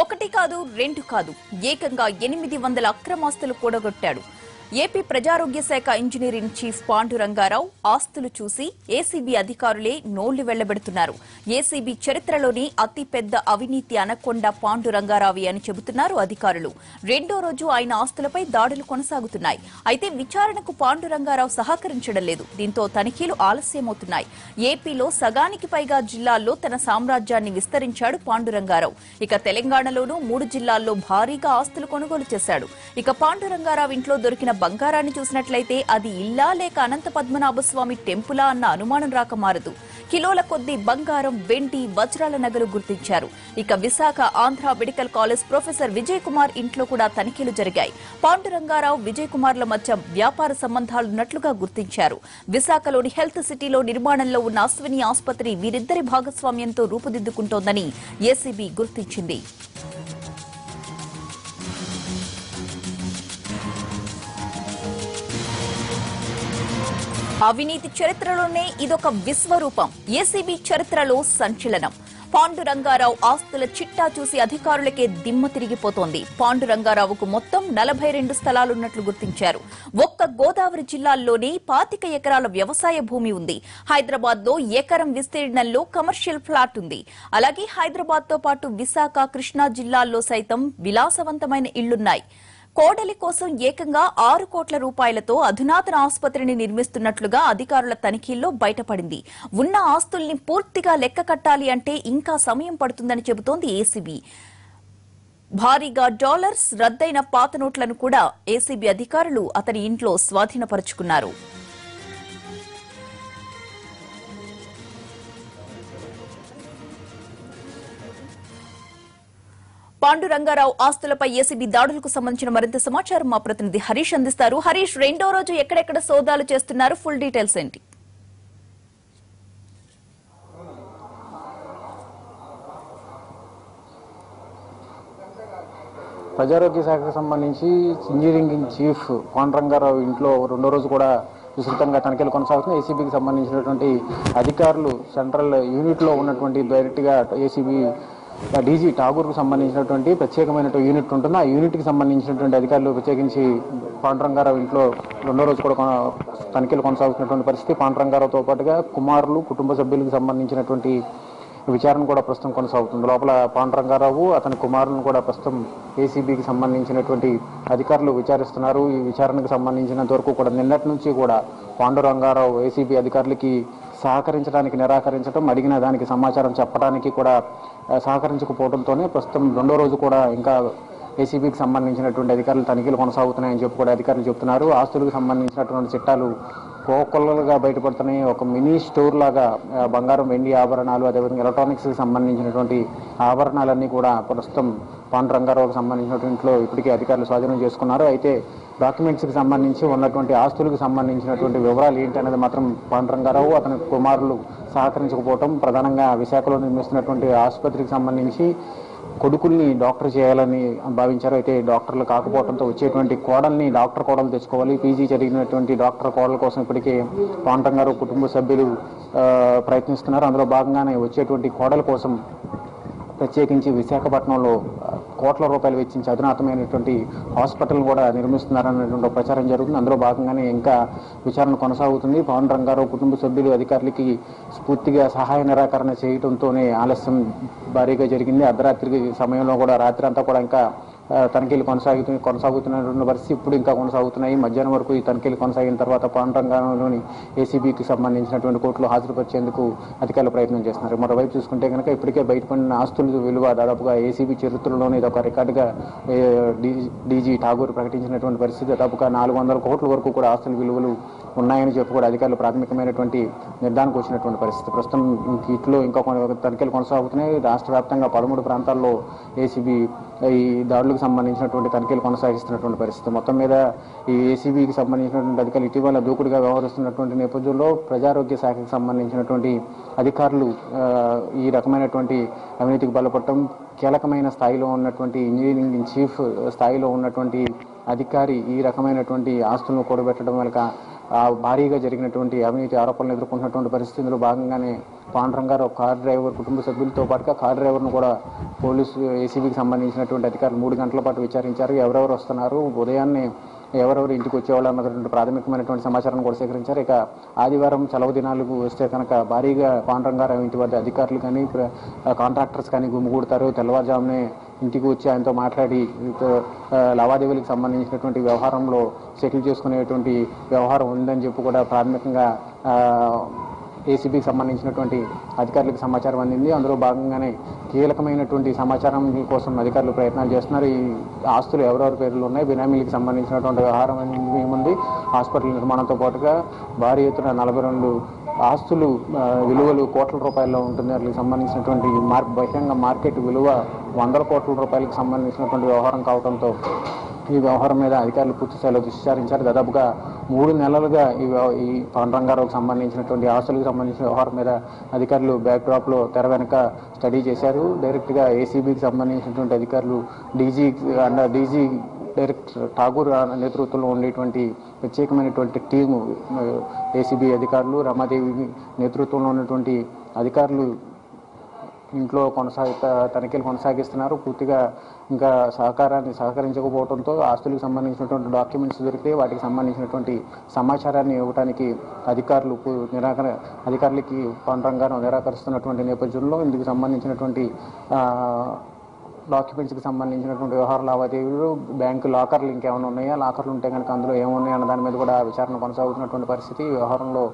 ఒకటి కాదు రెండు కాదు ఏకంగా 800 అక్రమాస్తులు కూడగొట్టాడు. ఏపీ ప్రజారోగ్య శాఖ ఇంజనీరింగ్ చీఫ్ పాండురంగారావు ఆస్తులు చూసి ఏసీబీ అధికారులే నోళ్లు వెళ్లబెడుతున్నారు. ఏసీబీ చరిత్రలోని అతి పెద్ద అవినీతి అనకొండ పాండురంగారావు అని చెబుతున్నారు అధికారులు. రెండో రోజు ఆయన ఆస్తులపై దాడులు కొనసాగుతున్నాయి. అయితే విచారణకు పాండురంగారావు సహకరించడం లేదు. దీంతో తనిఖీలు ఆలస్యమవుతున్నాయి. ఏపీలో సగానికి పైగా జిల్లాల్లో తన సామ్రాజ్యాన్ని విస్తరించాడు పాండురంగారావు. ఇక తెలంగాణలోనూ 3 జిల్లాల్లో భారీగా ఆస్తులు కొనుగోలు చేశాడు. ఇక పాండురంగారావు ఇంట్లో దొరికిన బంగారాన్ని చూసినట్లయితే అది ఇల్లా లేక అనంత పద్మనాభస్వామి టెంపులా అన్న అనుమానం రాక మారదు. కిలోల కొద్దీ బంగారం, వెండి, వజ్రాల నగలు గుర్తించారు. ఇక Visakha Andhra medical college professor Vijay Kumar ఇంట్లో కూడా తనిఖీలు జరిగాయి. పాండురంగారావు, విజయ్ కుమార్ల మధ్య వ్యాపార సంబంధాలున్నట్లుగా గుర్తించారు. విశాఖలోని హెల్త్ సిటీలో నిర్మాణంలో ఉన్న అశ్విని ఆసుపత్రి వీరిద్దరి భాగస్వామ్యంతో రూపుదిద్దుకుంటోందని ఏసీబీ గుర్తించింది. అవినీతి చరిత్రలోనే ఇదొక విశ్వరూపం. ఏసీబీ చరిత్రలో సంచలనం. పాండురంగారావు ఆస్తుల చిట్టా చూసి అధికారులకే దిమ్మ తిరిగిపోతోంది. పాండురంగారావుకు మొత్తం 42 స్థలాలున్నట్లు గుర్తించారు. ఒక్క గోదావరి జిల్లాల్లోనే 25 ఎకరాల వ్యవసాయ భూమి ఉంది. హైదరాబాద్ లో ఎకరం విస్తీర్ణంలో కమర్షియల్ ఫ్లాట్ ఉంది. అలాగే హైదరాబాద్ తో పాటు విశాఖ, కృష్ణా జిల్లాల్లో సైతం విలాసవంతమైన ఇళ్లున్నాయి. కోడలి కోసం ఏకంగా 6 కోట్ల రూపాయలతో అధునాతన ఆసుపత్రిని నిర్మిస్తున్నట్లుగా అధికారుల తనిఖీల్లో బయటపడింది. ఉన్న ఆస్తుల్ని పూర్తిగా లెక్క కట్టాలి అంటే ఇంకా సమయం పడుతుందని చెబుతోంది ఏసీబీ. భారీగా డాలర్స్, రద్దయిన పాత నోట్లను కూడా ఏసీబీ అధికారులు అతని ఇంట్లో స్వాధీనపరుచుకున్నారు. పాండురంగారావు ఆస్తులపై ఏసీబీ దాడులకు సంబంధించిన మరింత సమాచారం మా ప్రతినిధి హరీష్ అందిస్తారు. హరీష్, రెండో రోజు ఎక్కడెక్కడ సోదాలు చేస్తున్నారు? ఫుల్ డీటెయిల్స్ ఏంటి? ప్రజారోగ్య శాఖకు సంబంధించి ఇంజనీరింగ్ చీఫ్ పాండురంగారావు ఇంట్లో రెండో రోజు కూడా విస్తృతంగా తనిఖీలు కొనసాగుతున్నాయి. ఏసీబీకి సంబంధించినటువంటి అధికారులు సెంట్రల్ యూనిట్లో ఉన్నటువంటి డైరెక్ట్గా ఏసీబీ డీజీ ఠాగూర్కు సంబంధించినటువంటి ప్రత్యేకమైన యూనిట్ ఉంటుంది. ఆ యూనిట్కి సంబంధించినటువంటి అధికారులు ప్రత్యేకించి పాండురంగారావు ఇంట్లో రెండో రోజు కూడా తనిఖీలు కొనసాగుతున్నటువంటి పరిస్థితి. పాండురంగారావుతో పాటుగా కుమారులు, కుటుంబ సభ్యులకు సంబంధించినటువంటి విచారణ కూడా ప్రస్తుతం కొనసాగుతుంది. లోపల పాండురంగారావు, అతని కుమారులను కూడా ప్రస్తుతం ఏసీబీకి సంబంధించినటువంటి అధికారులు విచారిస్తున్నారు. ఈ విచారణకు సంబంధించినంత వరకు కూడా నిన్నటి నుంచి కూడా పాండురంగారావు ఏసీబీ అధికారులకి సహకరించడానికి నిరాకరించడం, అడిగిన దానికి సమాచారం చెప్పడానికి కూడా సహకరించకపోవడంతోనే ప్రస్తుతం రెండో రోజు కూడా ఇంకా ఏసీబీకి సంబంధించినటువంటి అధికారులు తనిఖీలు కొనసాగుతున్నాయని చెప్పి కూడా అధికారులు చెబుతున్నారు. ఆస్తులకు సంబంధించినటువంటి చిట్టాలు కోకొల్లలుగా బయటపడుతున్నాయి. ఒక మినీ స్టోర్ లాగా బంగారం, వెండి ఆభరణాలు, అదేవిధంగా ఎలక్ట్రానిక్స్కి సంబంధించినటువంటి ఆభరణాలన్నీ కూడా ప్రస్తుతం పాండురంగారావుకు సంబంధించినటువంటి ఇప్పటికే అధికారులు స్వాధీనం చేసుకున్నారు. అయితే డాక్యుమెంట్స్కి సంబంధించి ఉన్నటువంటి ఆస్తులకు సంబంధించినటువంటి వివరాలు ఏంటి అనేది మాత్రం పాండురంగారావు, అతని కుమారులు సహకరించకపోవటం, ప్రధానంగా విశాఖలో నిర్మిస్తున్నటువంటి ఆసుపత్రికి సంబంధించి కొడుకుల్ని డాక్టర్ చేయాలని భావించారు. అయితే డాక్టర్లు కాకపోవడంతో వచ్చేటువంటి కోడల్ని డాక్టర్ కోడలు తెచ్చుకోవాలి. పీజీ జరిగినటువంటి డాక్టర్ కోడల కోసం ఇప్పటికే పాండురంగారావు కుటుంబ సభ్యులు ప్రయత్నిస్తున్నారు. అందులో భాగంగానే వచ్చేటువంటి కోడల కోసం ప్రత్యేకించి విశాఖపట్నంలో కోట్ల రూపాయలు వెచ్చించి అధునాతమైనటువంటి హాస్పిటల్ కూడా నిర్మిస్తున్నారనేటువంటి ప్రచారం జరుగుతుంది. అందులో భాగంగానే ఇంకా విచారణ కొనసాగుతుంది. పాండురంగారావు కుటుంబ సభ్యులు అధికారులకి స్ఫూర్తిగా సహాయ నిరాకరణ చేయడంతోనే ఆలస్యం భారీగా జరిగింది. అర్ధరాత్రి సమయంలో కూడా రాత్రి అంతా కూడా ఇంకా తనిఖీలు కొనసాగుతున్నటువంటి పరిస్థితి ఇప్పుడు ఇంకా కొనసాగుతున్నాయి. మధ్యాహ్నం వరకు ఈ తనిఖీలు కొనసాగిన తర్వాత పాండురంగారావులోని ఏసీబీకి సంబంధించినటువంటి కోర్టులో హాజరుపరిచేందుకు అధికారులు ప్రయత్నం చేస్తున్నారు. మరోవైపు చూసుకుంటే కనుక ఇప్పటికే బయటపడిన ఆస్తుల విలువ దాదాపుగా ఏసీబీ చరిత్రలోనే ఇదొక రికార్డుగా డీజీ ఠాగూర్ ప్రకటించినటువంటి పరిస్థితి. దాదాపుగా 400 కోట్ల వరకు కూడా ఆస్తుల విలువలు ఉన్నాయని చెప్పి కూడా అధికారులు ప్రాథమికమైనటువంటి నిర్ధారణకు వచ్చినటువంటి పరిస్థితి. ప్రస్తుతం ఇట్లో ఇంకా తనిఖీలు కొనసాగుతున్నాయి. రాష్ట్ర వ్యాప్తంగా 13 ప్రాంతాల్లో ఏసీబీ ఈ దాడులకు సంబంధించినటువంటి తనిఖీలు కొనసాగిస్తున్నటువంటి పరిస్థితి. మొత్తం మీద ఈ ఏసీబీకి సంబంధించినటువంటి అధికారులు ఇటీవల దూకుడుగా వ్యవహరిస్తున్నటువంటి నేపథ్యంలో ప్రజారోగ్య శాఖకు సంబంధించినటువంటి అధికారులు ఈ రకమైనటువంటి అవినీతికి బలపడటం, కీలకమైన స్థాయిలో ఉన్నటువంటి ఇంజనీరింగ్ చీఫ్ స్థాయిలో ఉన్నటువంటి అధికారి ఈ రకమైనటువంటి ఆస్తులను కూడబెట్టడం వల్ల భారీగా జరిగినటువంటి అవినీతి ఆరోపణలు ఎదుర్కొంటున్నటువంటి పరిస్థితుల్లో భాగంగానే పాండురంగారావు కార్ డ్రైవర్ కుటుంబ సభ్యులతో పాటుగా కార్ డ్రైవర్ను కూడా పోలీసు ఏసీబీకి సంబంధించినటువంటి అధికారులు 3 గంటల పాటు విచారించారు. ఎవరెవరు వస్తున్నారు, ఉదయాన్నే ఎవరెవరు ఇంటికి వచ్చేవాళ్ళు అన్నటువంటి ప్రాథమికమైనటువంటి సమాచారం కూడా సేకరించారు. ఇక ఆదివారం సెలవు దినాలకు వస్తే కనుక భారీగా పాండురంగారావు ఇంటి వద్ద అధికారులు కానీ కాంట్రాక్టర్స్ కానీ గుమిగూడతారు. తెల్లవారుజామునే ఇంటికి వచ్చి ఆయనతో మాట్లాడి లావాదేవీలకు సంబంధించినటువంటి వ్యవహారంలో సెటిల్ చేసుకునేటువంటి వ్యవహారం ఉందని చెప్పి కూడా ప్రాథమికంగా ఏసీబీకి సంబంధించినటువంటి అధికారులకు సమాచారం అందింది. అందులో భాగంగానే కీలకమైనటువంటి సమాచారం కోసం అధికారులు ప్రయత్నాలు చేస్తున్నారు. ఈ ఆస్తులు ఎవరెవరి పేర్లు ఉన్నాయి, బినామీలకు సంబంధించినటువంటి వ్యవహారం ఏముంది, హాస్పిటల్ నిర్మాణంతో పాటుగా భారీ ఎత్తున 42 ఆస్తులు విలువలు కోట్ల రూపాయల్లో ఉంటుంది. వాటికి సంబంధించినటువంటి బహిరంగ మార్కెట్ విలువ 100 కోట్ల రూపాయలకు సంబంధించినటువంటి వ్యవహారం కావడంతో ఈ వ్యవహారం మీద అధికారులు పూర్తి స్థాయిలో దృష్టి సారించారు. దాదాపుగా 3 నెలలుగా ఈ పాండురంగారావుకు సంబంధించినటువంటి ఆస్తులకు సంబంధించిన వ్యవహారం మీద అధికారులు బ్యాక్ డ్రాప్లో తెర వెనక స్టడీ చేశారు. డైరెక్ట్గా ఏసీబీకి సంబంధించినటువంటి అధికారులు డీజీ డైరెక్టర్ ఠాగూర్ నేతృత్వంలో ఉండేటువంటి ప్రత్యేకమైనటువంటి టీము ఏసీబీ అధికారులు, రమాదేవి నేతృత్వంలో ఉన్నటువంటి అధికారులు ఇంట్లో తనిఖీలు కొనసాగిస్తున్నారు. పూర్తిగా ఇంకా సహకరించకపోవడంతో ఆస్తులకు సంబంధించినటువంటి డాక్యుమెంట్స్ దొరికితే వాటికి సంబంధించినటువంటి సమాచారాన్ని ఇవ్వడానికి అధికారులకి పాండురంగారావు నిరాకరిస్తున్నటువంటి నేపథ్యంలో ఇందుకు సంబంధించినటువంటి డాక్యుమెంట్స్కి సంబంధించినటువంటి వ్యవహార లావాదేవీలు, బ్యాంకు లాకర్లు ఇంకేమైనా ఉన్నాయా, లాకర్లు ఉంటే కనుక అందులో ఏమున్నాయి అన్న దాని మీద కూడా విచారణ కొనసాగుతున్నటువంటి పరిస్థితి. వ్యవహారంలో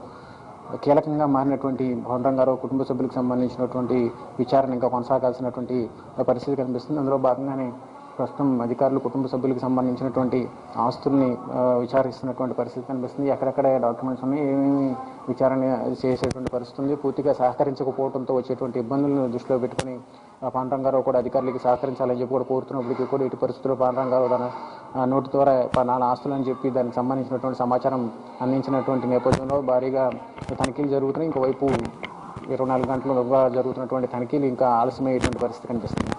కీలకంగా మారినటువంటి పాండురంగారావు కుటుంబ సభ్యులకు సంబంధించినటువంటి విచారణ ఇంకా కొనసాగాల్సినటువంటి పరిస్థితి కనిపిస్తుంది. అందులో భాగంగానే ప్రస్తుతం అధికారులు కుటుంబ సభ్యులకు సంబంధించినటువంటి ఆస్తుల్ని విచారిస్తున్నటువంటి పరిస్థితి కనిపిస్తుంది. ఎక్కడెక్కడ డాక్యుమెంట్స్ ఉన్నాయి, ఏమేమి విచారణ చేసేటువంటి పరిస్థితి ఉంది. పూర్తిగా సహకరించకపోవడంతో వచ్చేటువంటి ఇబ్బందులను దృష్టిలో పెట్టుకుని పాండురంగారావు కూడా అధికారులకి సహకరించాలని చెప్పి కూడా కోరుతున్నప్పటికీ కూడా ఇటు పరిస్థితుల్లో పాండురంగారావు తన నోటి ద్వారా 4 ఆస్తులు అని చెప్పి దానికి సంబంధించినటువంటి సమాచారం అందించినటువంటి నేపథ్యంలో భారీగా తనిఖీలు జరుగుతున్నాయి. ఇంకోవైపు 24 గంటలుగా జరుగుతున్నటువంటి తనిఖీలు ఇంకా ఆలస్యమయ్యేటువంటి పరిస్థితి కనిపిస్తుంది.